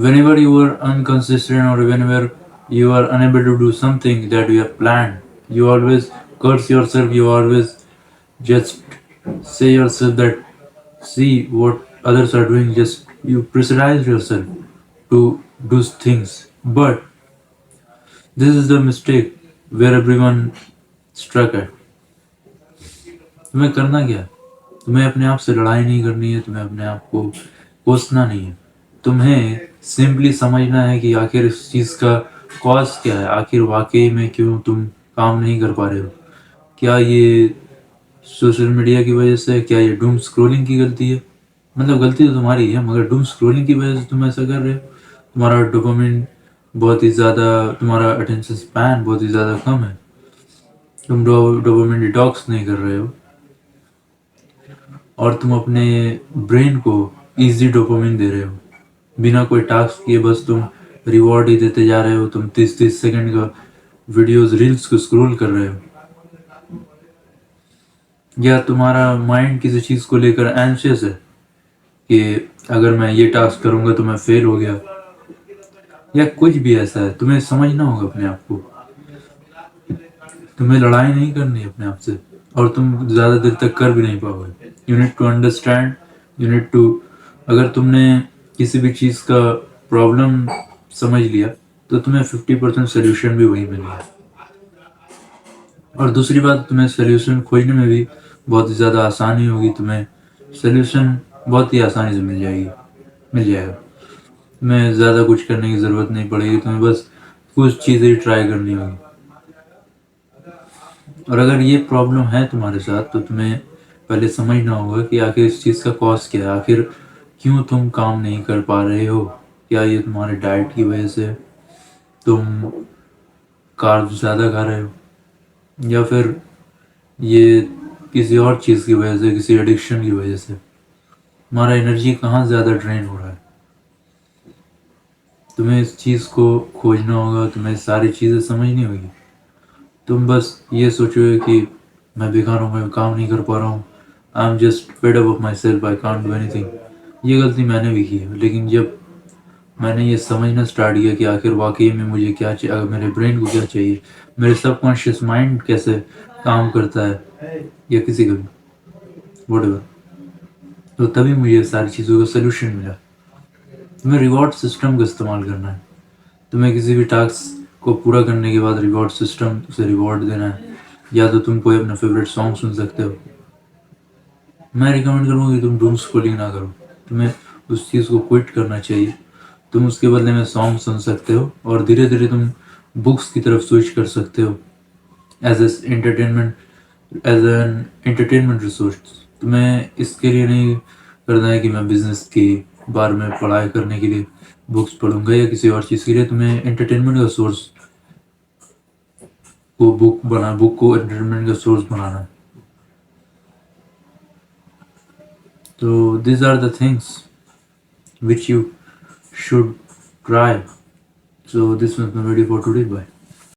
Whenever you are inconsistent or whenever you are unable to do something that you have planned, you always curse yourself, you always just say yourself that see what others are doing, just you pressurize yourself to do things. But this is the mistake where everyone struck at. तुम्हें करना क्या है? तुम्हें अपने आप से लड़ाई नहीं करनी है, तुम्हें अपने आप को कोसना नहीं है, तुम्हें सिंपली समझना है कि आखिर इस चीज़ का कॉज क्या है, आखिर वाकई में क्यों तुम काम नहीं कर पा रहे हो। क्या ये सोशल मीडिया की वजह से, क्या ये डूम स्क्रोलिंग की गलती है? मतलब गलती तो तुम्हारी है, मगर डूम स्क्रोलिंग की वजह से तुम ऐसा कर रहे हो। तुम्हारा डोपामिन बहुत ही ज़्यादा, तुम्हारा अटेंशन स्पैन बहुत ही ज़्यादा कम है, तुम डोपामिन डिटॉक्स नहीं कर रहे हो, और तुम अपने ब्रेन को इजी डोपामिन दे रहे हो बिना कोई टास्क किए। बस तुम रिवॉर्ड ही देते जा रहे हो, तुम 30-30 सेकंड का वीडियोस रील्स को स्क्रॉल कर रहे हो, या तुम्हारा माइंड किसी चीज़ को लेकर एंशियस है कि अगर मैं ये टास्क करूंगा तो मैं फेल हो गया, या कुछ भी ऐसा है। तुम्हें समझना होगा अपने आप को, तुम्हें लड़ाई नहीं करनी है अपने आप से, और तुम ज़्यादा देर तक कर भी नहीं पाओगे। You need to understand, you need to, अगर तुमने किसी भी चीज़ का प्रॉब्लम समझ लिया तो तुम्हें 50% सोल्यूशन भी वही मिलेगा। और दूसरी बात, तुम्हें सोल्यूशन खोजने में भी बहुत ही ज़्यादा आसानी होगी, तुम्हें सोल्यूशन बहुत ही आसानी से मिल जाएगा। तुम्हें ज़्यादा कुछ करने की ज़रूरत नहीं पड़ेगी, तुम्हें बस कुछ चीज़ें ट्राई करनी होगी। और अगर ये प्रॉब्लम है तुम्हारे साथ तो तुम्हें पहले समझना होगा कि आखिर इस चीज़ का कॉज क्या है, आखिर क्यों तुम काम नहीं कर पा रहे हो। क्या ये तुम्हारे डाइट की वजह से, तुम कार्ब्स ज़्यादा खा रहे हो, या फिर ये किसी और चीज़ की वजह से, किसी एडिक्शन की वजह से। तुम्हारा एनर्जी कहाँ ज़्यादा ड्रेन हो रहा है, तुम्हें इस चीज़ को खोजना होगा, तुम्हें सारी चीज़ें समझनी होगी। तुम बस ये सोचोगे कि मैं बेकार हूँ, मैं काम नहीं कर पा रहा हूँ, I am just fed up of my self, I can't do anything. ये गलती मैंने भी की है, लेकिन जब मैंने ये समझना स्टार्ट किया कि आखिर वाकई में मुझे क्या चाहिए, मेरे ब्रेन को क्या चाहिए, मेरे सबकॉन्शियस माइंड कैसे काम करता है, या किसी का भी व्हाटएवर, तो तभी मुझे सारी चीज़ों का सोल्यूशन मिला। तुम्हें रिवॉर्ड सिस्टम का इस्तेमाल करना है। तुम्हें किसी भी टास्क को पूरा करने के बाद रिवॉर्ड सिस्टम से रिवॉर्ड देना है। या तो तुम कोई अपना फेवरेट सॉन्ग सुन सकते हो। मैं रिकमेंड करूँगा कि तुम डूम स्क्रॉलिंग ना करो, तुम्हें उस चीज़ को क्विट करना चाहिए। तुम उसके बदले में सॉन्ग सुन सकते हो, और धीरे धीरे तुम बुक्स की तरफ स्विच कर सकते हो एज एन एंटरटेनमेंट रिसोर्स। तुम्हें इसके लिए नहीं करना है कि मैं बिजनेस के बारे में पढ़ाई करने के लिए बुक्स पढ़ूंगा या किसी और चीज़ के लिए। तुम्हें एंटरटेनमेंट का सोर्स को बुक को एंटरटेनमेंट का सोर्स बनाना है। तो these are the things which you should try. So this was my video for today. Bye.